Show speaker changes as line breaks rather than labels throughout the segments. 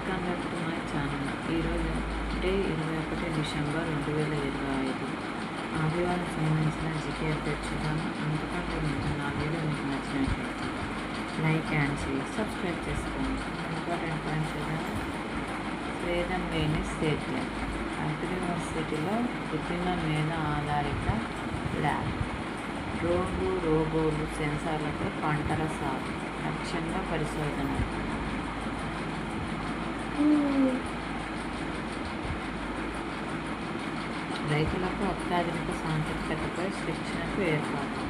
Welcome back to my channel. ఈరోజు day 21 December 2025 ఆదివారం సంబంధించిన జీకే అప్డేట్ చూద్దాము. అందుకంటే ముందు నా వీడియో మీకు నచ్చినట్లయితే లైక్ అండ్ షేర్, సబ్స్క్రైబ్ చేసుకోండి. ఇంపార్టెంట్ పాయింట్స్ చూద్దాము. స్వేదం లేని స్టేట్మెంట్. అగ్రివర్సిటీలో కృత్రిమ మీద ఆధారిత ల్యాబ్. డ్రోన్లు, రోబోలు, సెన్సార్లతో పంటల సాగు లక్ష్యంగా పరిశోధన. రైతులకు అత్యాధునిక సాంకేతికతపై శిక్షణకు ఏర్పాటు.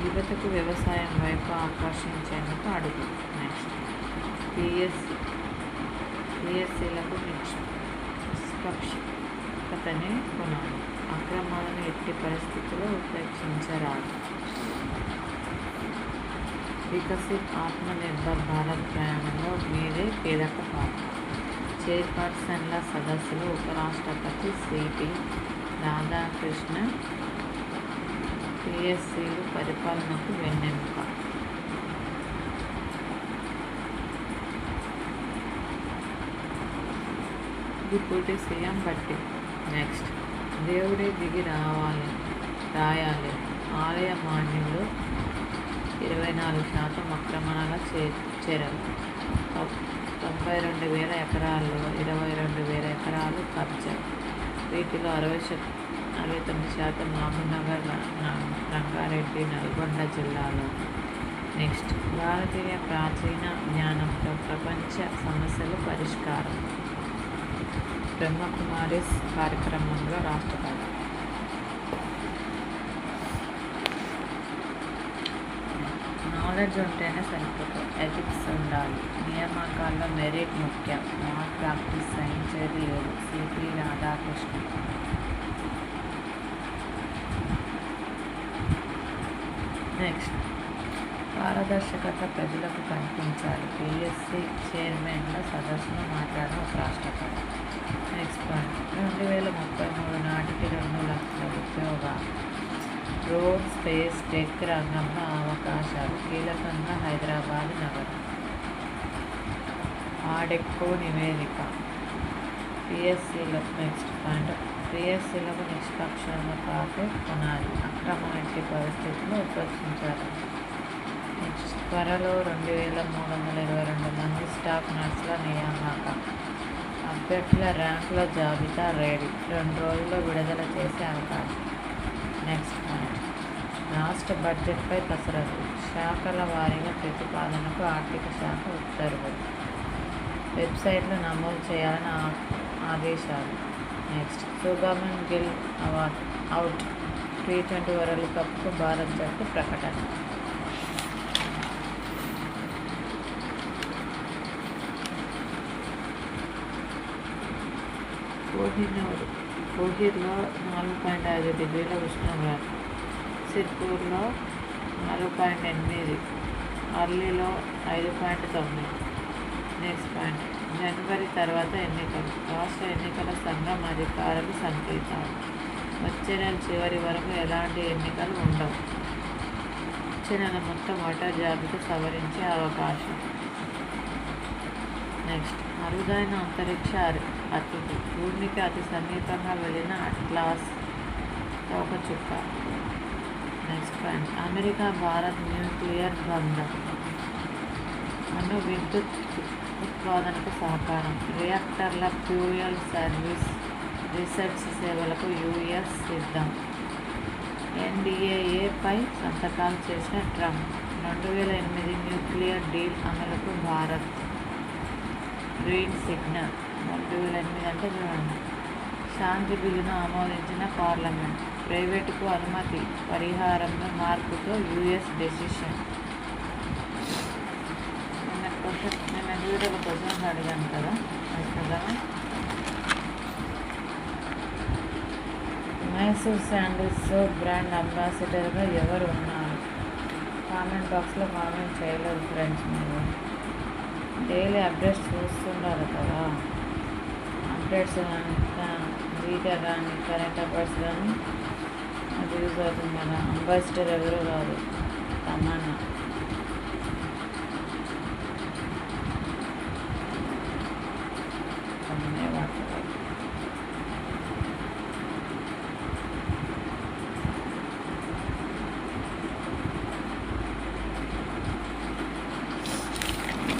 యువతకు వ్యవసాయం వైపు ఆకర్షించేందుకు అడుగు. నెక్స్ట్ పిఎస్సీలకు నిష్పక్షతని కొనాలి. అక్రమాలను ఎట్టి పరిస్థితుల్లో ఉపేక్షించరాదు. వికసిత్ ఆత్మనిర్భర్ భారత్ ప్రయాణంలో మీదే కీలక పాత్ర. చైర్పర్సన్ల సదస్సులో ఉపరాష్ట్రపతి సిపి రాధాకృష్ణ. పిఎస్సీలు పరిపాలనకు వెన్నెముక. డిప్యూటీ సీఎం బట్టి. నెక్స్ట్ దేవుడే దిగి రాయాలి. ఆలయ మాన్యంలో 24% అక్రమణల చెరవు. 92,000 ఎకరాల్లో 22,000 ఎకరాలు కబ్జా. వీటిలో 69% మహబూబ్నగర్, రంగారెడ్డి, నల్గొండ జిల్లాలో. నెక్స్ట్ భారతీయ ప్రాచీన జ్ఞానంతో ప్రపంచ సమస్యలు పరిష్కారం. బ్రహ్మకుమారిస్ కార్యక్రమంలో రాష్ట్రపతి. నాలెడ్జ్ ఉంటేనే సరిపోతుంది, ఎథిక్స్ ఉండాలి. నియామకాల్లో మెరిట్ ముఖ్యం, మాల్ ప్రాక్టీస్ సహించేది లేదు. సిపి రాధాకృష్ణ. నెక్స్ట్ పారదర్శకత ప్రజలకు కనిపించాలి. పిఎస్సి చైర్మన్ల సదస్సులో మాట్లాడిన ఉపరాష్ట్రపతి. నెక్స్ట్ పాయింట్ 2033 నాటికి 2 లక్షల ఉద్యోగాలు. రోడ్, స్పేస్, టెక్ రంగంలో అవకాశాలు. కీలకంగా హైదరాబాద్ నగరం. ఆడెక్కో నివేదిక. పిఎస్సీలో నెక్స్ట్ పాయింట్ పిఎస్సీలకు నిష్పక్షపాతం కొనాలి. అక్రమం ఎట్టి పరిస్థితుల్లో ఉపేక్షించాలి. నెక్స్ట్ త్వరలో 2,322 మంది స్టాఫ్ నర్సుల నియామకం. అభ్యర్థుల ర్యాంకుల జాబితా రెడీ. 2 రోజుల్లో విడుదల చేసే అవకాశం. నెక్స్ట్ పాయింట్ రాష్ట్ర బడ్జెట్పై కసరత్తు. శాఖల వారీగా ప్రతిపాదనకు ఆర్థిక శాఖ ఉత్తర్వులు. వెబ్సైట్లో నమోదు చేయాలని ఆదేశాలు. Next Shubman Gill out. T20 world కప్కు భారత్ జట్టు ప్రకటన. కోహిర్లో 4.5 డిగ్రీల ఉష్ణోగ్రత. సిర్పూర్లో 4.8. అర్లీలో 5.9. నెక్స్ట్ పాయింట్ జనవరి తర్వాత ఎన్నికలు. రాష్ట్ర ఎన్నికల సంఘం అధికారులు సంకేతాలు. వచ్చే నెల చివరి వరకు ఎలాంటి ఎన్నికలు ఉండవు. వచ్చే నెల మొత్తం ఓటర్ జాబితా సవరించే అవకాశం. నెక్స్ట్ అరుదైన అంతరిక్ష అతిథి. భూమికి అతి సమీపంగా వెళ్ళిన అట్లాస్ తోకచుక్క. Next point America Bharat nuclear బంధం. అణు విద్యుత్ ఉత్పాదనకు సహకారం. రియాక్టర్ల ఫ్యూయల్ సర్వీస్ రీసెర్చ్ సేవలకు యుఎస్ సిద్ధం. NDAA పై సంతకాలు చేసిన ట్రంప్. 2008 న్యూక్లియర్ డీల్ అమలుకు భారత్ గ్రీన్ సిగ్నల్. 2008 అంటే చూడండి. శాంతి బిల్లును ఆమోదించిన పార్లమెంట్. ప్రైవేటుకు అనుమతి. పరిహారంలో మార్పుతో యుఎస్ డెసిషన్. నేను వీడియోలో క్వశ్చన్స్ అడిగాను కదా, కదా. మైసూర్ శాండిల్స్ సోప్ బ్రాండ్ అంబాసిడర్గా ఎవరు ఉన్నారు? కామెంట్ బాక్స్లో కామెంట్ చేయలేదు ఫ్రెండ్స్. మీరు డైలీ అప్డేట్స్ చూస్తుండాలి కదా. అప్డేట్స్ కానీ జీకే కానీ కరెంట్ అఫైర్స్ కానీ అది యూజ్ అవుతుంది కదా. అంబాసిడర్ ఎవరు కాదు, తమన్నా.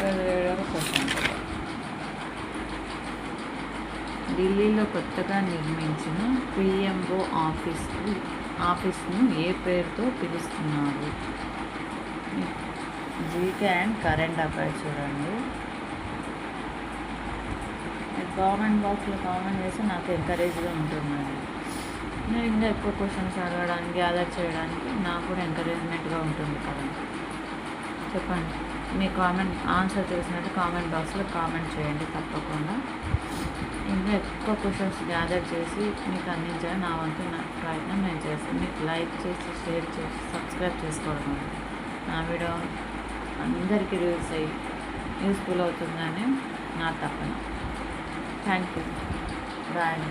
17వ క్వశ్చన్. ఢిల్లీలో కొత్తగా నిర్మించిన పిఎంఓ ఆఫీస్ను ఏ పేరుతో పిలుస్తున్నారు? జీకే అండ్ కరెంట్ అఫైర్స్ చూడండి. కామెంట్ బాక్స్లో కామెంట్ చేస్తే నాకు ఎంకరేజ్గా ఉంటున్నది. నేను ఇంకా ఎక్కువ క్వశ్చన్స్ అడగడానికి గ్యాదర్ చేయడానికి నాకు కూడా ఎంకరేజ్మెంట్గా ఉంటుంది కదా. చెప్పండి, మీ కామెంట్ ఆన్సర్ తెలిసినట్టు కామెంట్ బాక్స్లో కామెంట్ చేయండి తప్పకుండా. ఇంకా ఎక్కువ క్వశ్చన్స్ గ్యాదర్ చేసి మీకు అందించాలని నా వంతు నా ప్రయత్నం నేను చేస్తాను. మీకు లైక్ చేసి షేర్ చేసి సబ్స్క్రైబ్ చేసుకోవడం నా వీడియో అందరికీ యూస్ఫుల్ అవుతుందని నా తపన. Thank you. బాయ్.